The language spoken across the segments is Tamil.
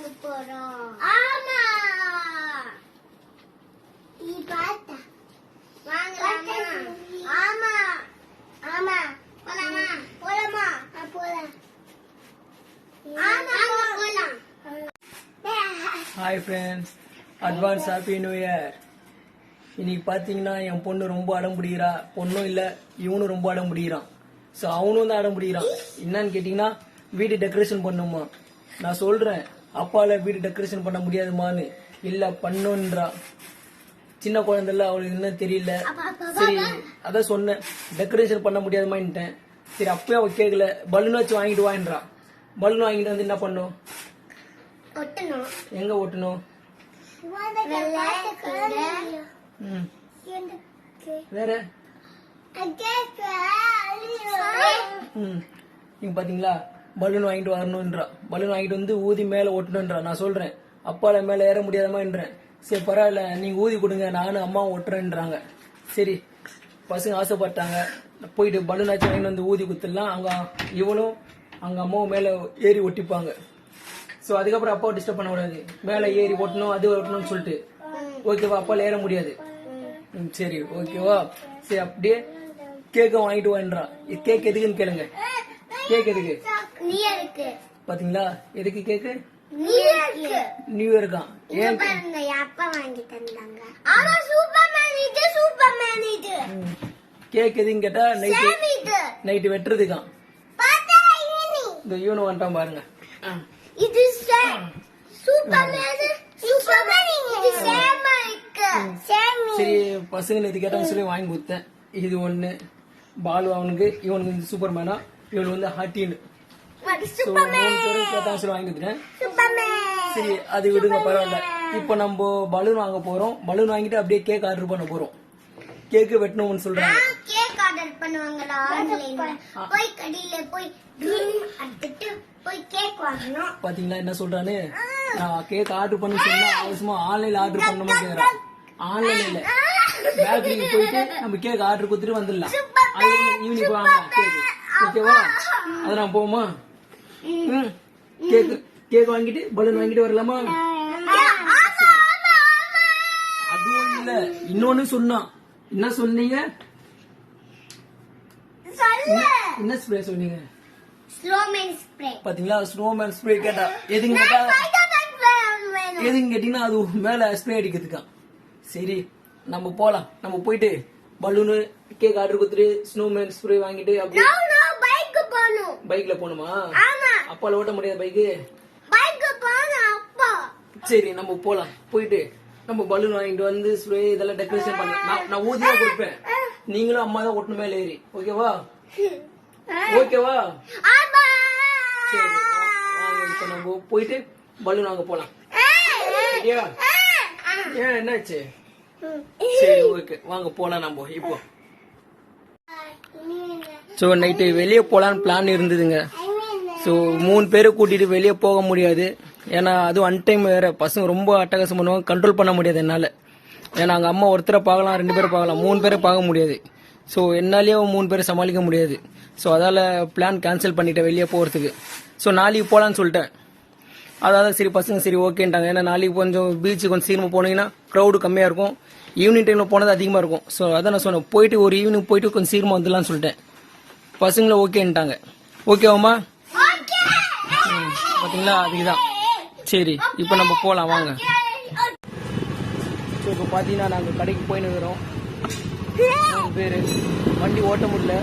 வாங்க போறோம். ஆமா நீ பாத்தா வாங்கலாமா? ஆமா ஆமா போலாமா? போலாமா? போலாம். ஆமா போலாம். Hi friends, advance happy new year. இன்னைக்கு பார்த்தீங்கன்னா என் பொண்ணு ரொம்ப அடம் பிடிக்கிறா. பொண்ணும் இல்லை, இவனும் ரொம்ப அடம் பிடிக்கிறான். ஸோ அவனும் தான் அடம் பிடிக்கிறான். என்னன்னு கேட்டிங்கன்னா வீடு டெக்கரேஷன் பண்ணுமா. நான் சொல்கிறேன் அப்பால வீடு டெக்கரேஷன் பண்ண முடியாதுமான்னு. இல்லை பண்ணுன்றா. சின்ன குழந்தைல அவளுக்கு என்ன தெரியல. சரி அதான் சொன்னேன் டெக்கரேஷன் பண்ண முடியாதுமான்ட்டேன். சரி அப்பயும் அவள் கேட்கல. பலூன் வச்சு வாங்கிட்டு வான்றா. பலூன் வாங்கிட்டு வந்து என்ன பண்ணும்? எங்க ஒட்டணும்? வேற நீங்க பாத்தீங்களா பலூன் வாங்கிட்டு வரணும்ன்றா. பலூன் வாங்கிட்டு வந்து ஊதி மேல ஒட்டணும்ன்றா. நான் சொல்றேன் அப்பால மேல ஏற முடியாதமான்றேன். சரி பரவாயில்ல நீங்க ஊதி கொடுங்க, நானும் அம்மா ஒட்டுறேன்றாங்க. சரி பசங்க ஆசைப்பட்டாங்க, போயிட்டு பலூன் ஆச்சு வாங்கிட்டு வந்து ஊதி குத்துடலாம். அவங்க இவளும் அவங்க அம்மாவும் மேல ஏறி ஒட்டிப்பாங்க. ஸோ அதுக்கப்புறம் அப்பாவை டிஸ்டர்ப் பண்ண கூடாது. மேலே ஏறி ஓட்டணும் அது ஓட்டணும்னு சொல்லிட்டு. ஓகேவா? அப்பால ஏற முடியாது. சரி ஓகேவா? சரி அப்படியே கேக்க வாங்கிட்டு வான்றா. கேக் எதுக்குன்னு கேளுங்க. கேக் எதுக்கு? பாத்தீங்களா எதுக்கு கேக்கு? நியூ இயர்க்கா. ஏன் கேக் எதுன்னு கேட்டா நைட்டு வெட்டுறதுக்கான். இந்த யூனோ வந்துட்டான் பாருங்க. இது சரி பசங்க இது கேட்டான்னு சொல்லி வாங்கி கொடுத்தேன். இது ஒண்ணு பாலு அவனுக்கு, இவனுக்கு வந்து சூப்பர்மேனா, இவனுக்கு வந்து ஹாட்டின்னு. கேட்டான்னு சொல்லி வாங்கி கொடுத்துட்டேன். சரி அது விடுங்க பரவாயில்ல. இப்ப நம்ம பலூன் வாங்க போறோம். பலூன் வாங்கிட்டு அப்படியே கேக் ஆர்டர் பண்ண போறோம். கேக்கு வெட்டணும்னு சொல்றாங்க. கேக் ஆர்டர் பண்ணுவாங்கடா ஆன்லைன்ல. போய் கடையில போய் கேக் வாங்கணும். பாத்தீங்களா என்ன சொல்றானே? நான் கேக் ஆர்டர் பண்ண சொன்னா அவசியமா ஆன்லைன்ல ஆர்டர் பண்ணணுமா கேக்குறான். ஆன்லைன்ல இல்ல, பேக்கரிக்கு போயிட்டு நம்ம கேக் ஆர்டர் கொடுத்துட்டு வந்துடலாம். ஈவினிங் வாங்க கேக். ஓகேவா? அத நான் போமா. கேக் வாங்கிட்டு பலூன் வாங்கிட்டு வரலாமா? அதுவும் இல்ல, இன்னொன்னு சொன்னான். என்ன சொன்னீங்க? என்ன ஸ்ப்ரே சொன்னீங்க? Snowman spray. பாத்தீங்களா ஸ்னோமேன் ஸ்ப்ரே கேட்டா எதுங்க கேட்டா எதுங்க கேட்டீங்கன்னா அது மேல ஸ்ப்ரே அடிக்கிறதுக்கா. சரி நம்ம போலாம். நம்ம போயிட்டு பலூனு கேக் ஆர்டர் கொடுத்துட்டு ஸ்னோமேன் ஸ்ப்ரே வாங்கிட்டு அப்படியே பைக்ல போகணுமா? அப்பால ஓட்ட முடியாது பைக்கு. சரி நம்ம போலாம். போயிட்டு நம்ம பலூன் வாங்கிட்டு வந்து ஸ்ப்ரே இதெல்லாம் டெக்கரேஷன் பண்ண நான் ஊதியா கொடுப்பேன். நீங்களும் அம்மா தான் ஒட்டணும் மேல ஏறி. ஓகேவா? ஓகேவா? சரி வாங்க இப்ப நம்ம போயிட்டு பலூன் வாங்க போலாம். ஏன் என்னாச்சு? சரி ஓகே வாங்க போலாம் நம்ம இப்போ. ஸோ நைட்டு வெளியே போலான்னு பிளான் இருந்ததுங்க. ஸோ 3 பேரை கூட்டிட்டு வெளியே போக முடியாது. ஏன்னா அதுவும் அன்டைம் வேற. பசங்க ரொம்ப அட்டகாசம் பண்ணுவாங்க, கண்ட்ரோல் பண்ண முடியாது என்னால. ஏன்னா அங்க அம்மா ஒருத்தரை பார்க்கலாம், 2 பேரை பார்க்கலாம், 3 பேரை பார்க்க முடியாது. ஸோ என்னாலேயே 3 பேரை சமாளிக்க முடியாது. ஸோ அதால பிளான் கேன்சல் பண்ணிட்டேன் வெளியே போகிறதுக்கு. ஸோ நாளைக்கு போகலான்னு சொல்லிட்டேன். அதாவது சரி பசங்க சரி ஓகேன்ட்டாங்க. ஏன்னா நாளைக்கு கொஞ்சம் பீச்சு கொஞ்சம் சீக்கிரமாக போனீங்கன்னா க்ரௌடு கம்மியாக இருக்கும். ஈவினிங் டைமில் போனது அதிகமாக இருக்கும். ஸோ அதான் நான் சொன்னேன் போயிட்டு ஒரு ஈவினிங் போயிட்டு கொஞ்சம் சீக்கிரமாக வந்துடலான்னு சொல்லிட்டேன். பசங்களும் ஓகேன்ட்டாங்க. ஓகேவாம்மா? பார்த்தீங்களா அதுக்குதான். சரி இப்போ நம்ம போகலாம் வாங்க. ஸோ இப்போ பார்த்தீங்கன்னா நாங்கள் கடைக்கு போயின்னு இருக்கிறோம். 3 பேர். வண்டி ஓட்ட முடியல,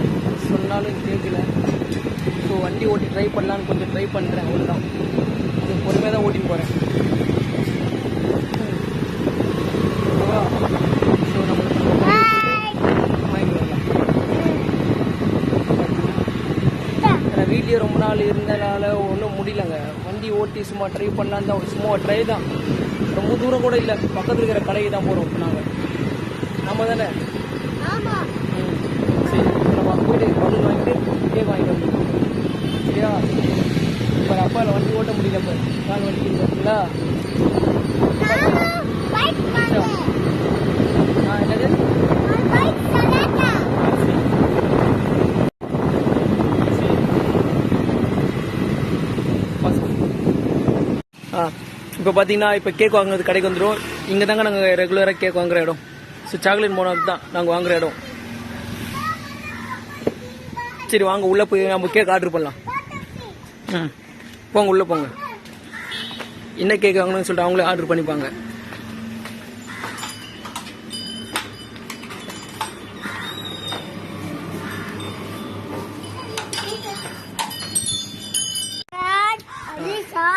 சொன்னாலும் கேட்கல. ஸோ வண்டி ஓட்டி ட்ரை பண்ணலான்னு கொஞ்சம் ட்ரை பண்ணுறேன். அவ்வளோதான். கொஞ்சம் பொறுமையாக தான் ஓட்டின்னு போகிறேன். ஸோ நம்மளுக்கு வீட்லேயே ரொம்ப நாள் இருந்தனால ஒன்றும் முடியலங்க. வண்டி ஓட்டி சும்மா ட்ரை பண்ணலான்னு தான், சும்மா ட்ரை தான். ரொம்ப தூரம் கூட இல்லை, பக்கத்தில் இருக்கிற கடைக்கு தான் போகிறோம். இப்போ நாங்கள் நம்ம தானே. சரி நம்ம போயிட்டு பலூன் வாங்கிட்டு கேக் வாங்கிட்டு வந்துடுவோம். சரியா? இப்போ அப்பாவில் வண்டி ஓட்ட முடியல. இப்போ கால் வண்டி பார்த்தீங்களா? என்னது? இப்போ பார்த்தீங்கன்னா இப்போ கேக் வாங்குறது கடைக்கு வந்துடும். இங்கே தாங்க நாங்கள் ரெகுலராக கேக் வாங்குற இடம். ஸோ சாக்லேட் மோனாக் தான் நாங்கள் வாங்குற இடம். சரி வாங்க உள்ளே போய் நம்ம கேக் ஆர்டர் பண்ணலாம். போங்க உள்ளே போங்க. என்ன கேக் வாங்கணும்னு சொல்லிட்டு அவங்களே ஆர்டர் பண்ணிப்பாங்க.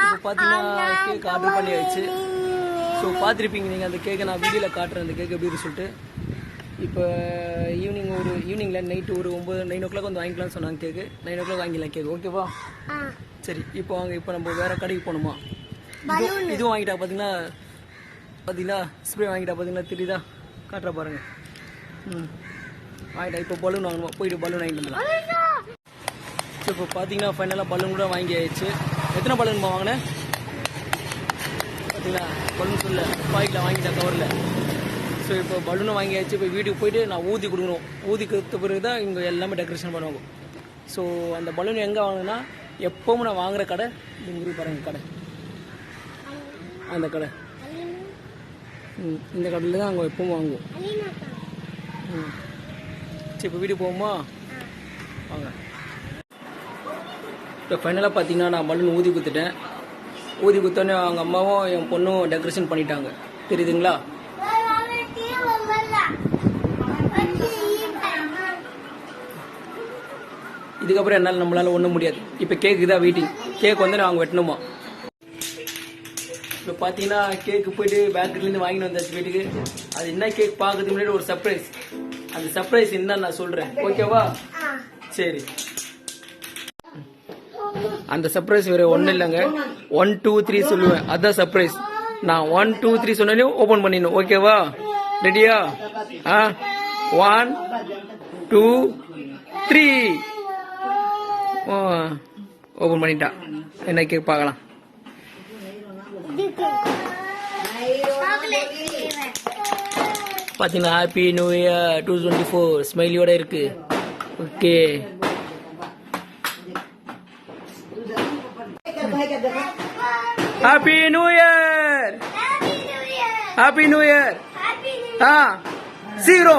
இப்போ பார்த்தீங்கன்னா கேக் ஆர்டர் பண்ணியாச்சு. ஸோ பார்த்துருப்பீங்க நீங்கள் அந்த கேக்கை. நான் வீடியோவில் காட்டுறேன் அந்த கேக் எப்படின்னு சொல்லிட்டு. இப்போ ஈவினிங்கில் நைட்டு ஒரு 9 o'clock வந்து வாங்கிக்கலாம்னு சொன்னாங்க கேக்கு. 9 o'clock வாங்கிக்கலாம் கேக். ஓகேவா? சரி இப்போ வாங்க. இப்போ நம்ம வேறு கடைக்கு போகணுமா? இதுவும் வாங்கிட்டா பார்த்தீங்களா ஸ்ப்ரே வாங்கிட்டா பார்த்தீங்களா தெரியுதா? காட்டுற பாருங்க. வாங்கிட்டா. இப்போ பலூன் வாங்கணுமா? போயிட்டு பலூன் வாங்கிட்டு வந்துடலாம். ஸோ இப்போ பார்த்தீங்கன்னா ஃபைனலாக பலூன் கூட வாங்கி ஆயிடுச்சு. எத்தனை பலூன் வாங்கினேன் பார்த்தீங்களா? பலூன் சொல்ல பாய்க்கில் வாங்கிட்டேன் கவரில். ஸோ இப்போ பலூனை வாங்கியாச்சு. இப்போ வீட்டுக்கு போயிட்டு நான் ஊதி கொடுக்கணும். ஊதி கொடுத்த பிறகு தான் இங்கே எல்லாமே டெக்கரேஷன் பண்ணுவாங்க. ஸோ அந்த பலூன் எங்கே வாங்கினா எப்பவும் நான் வாங்குற கடை இங்கே பாருங்கள் கடை. அந்த கடை இந்த கடையில் தான் அங்கே எப்பவும் வாங்குவோம். சரி இப்போ வீட்டுக்கு போவோமா? வாங்க. இப்போ ஃபைனலாக பார்த்தீங்கன்னா நான் பலூன் ஊதி கொடுத்துட்டேன். ஊதி கொடுத்தோன்னே அவங்க அம்மாவும் என் பொண்ணும் டெக்கரேஷன் பண்ணிட்டாங்க. தெரியுதுங்களா? இதுக்கப்புறம் என்னால் நம்மளால ஒன்றும் முடியாது. இப்போ கேக்கு தான் வெயிட்டிங். கேக் வந்து நாங்கள் வெட்டணுமா? இப்போ பார்த்தீங்கன்னா கேக்கு போயிட்டு பேக்கரிலேருந்து வாங்கிட்டு வந்தாச்சு வீட்டுக்கு. அது என்ன கேக் பார்க்கறதுக்கு முன்னாடி ஒரு சர்ப்ரைஸ். அந்த சர்ப்ரைஸ் என்ன நான் சொல்கிறேன். ஓகேவா? சரி. அந்த சர்ப்ரைஸ் வேற ஒன்றும் இல்லைங்க. 1 2 3 சொல்லுவேன். அதான் சர்ப்ரைஸ். நான் 1 2 3 சொன்னாலே ஓப்பன் பண்ணிடணும். ஓகேவா? ரெடியா? 1 2 3 ஓப்பன் பண்ணிட்டா. என்ன கேக் பார்க்கலாம். பார்த்தீங்கன்னா ஹாப்பி நியூ இயர் 2024 ஸ்மைலியோட இருக்கு. Okay. Happy new year. Happy new year. 0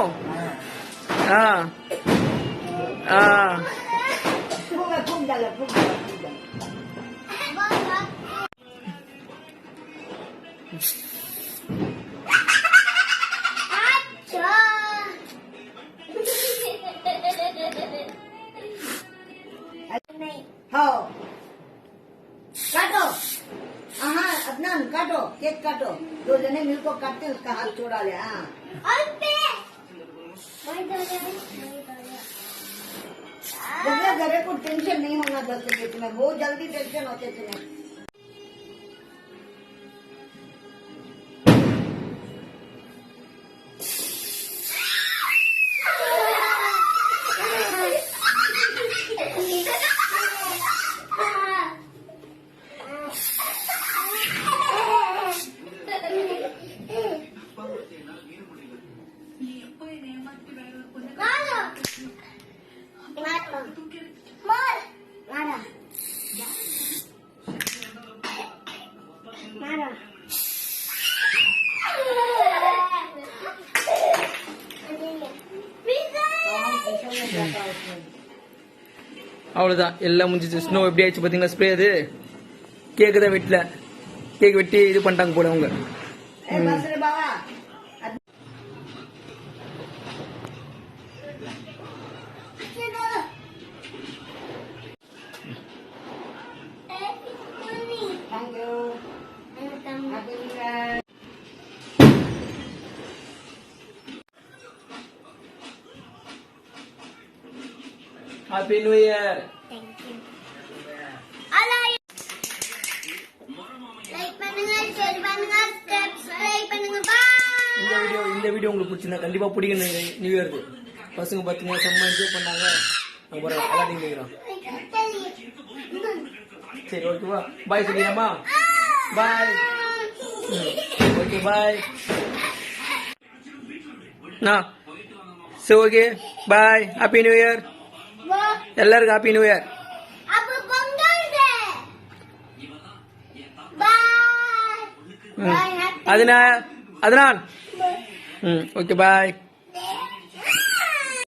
काटो। हाँ अदनान काटो, केक काटो। 2 जने मिलकर काटते हैं, उसका हाथ छोड़ा ले। घरे को टेंशन नहीं होना 10 के तुम्हें, बहुत जल्दी टेंशन होते तुम्हें। அவ்வளோதான், எல்லாம் முடிஞ்சிச்சு. ஸ்னோ எப்படி ஆயிடுச்சு பார்த்தீங்களா? ஸ்ப்ரே அது கேக்கு தான் வெட்டல. கேக் வெட்டி இது பண்ணிட்டாங்க போல அவங்க. Happy New Year. Thank you. Like பண்ணுங்க, ஷேர் பண்ணுங்க, சப்ஸ்கிரைப் பண்ணுங்க. பை. இந்த வீடியோ உங்களுக்கு பிடிச்சிருந்தா கண்டிப்பா பிடிக்கும். நியூ இயருக்கு பசங்க பாத்தீங்கன்னா செம்ம என்ஜாய் பண்ணாங்க. நம்ம எல்லாத்தையும் கேட்கிறோம். சரி ஓகேவா? பாய் சொல்லியாமா? பாய். Okay bye. சரி okay bye. Happy new year எல்லாருக்கும். Happy new year. அப்ப பொங்கல். பாய். Bye. Happy. அதனால் ம் ஓகே பாய்.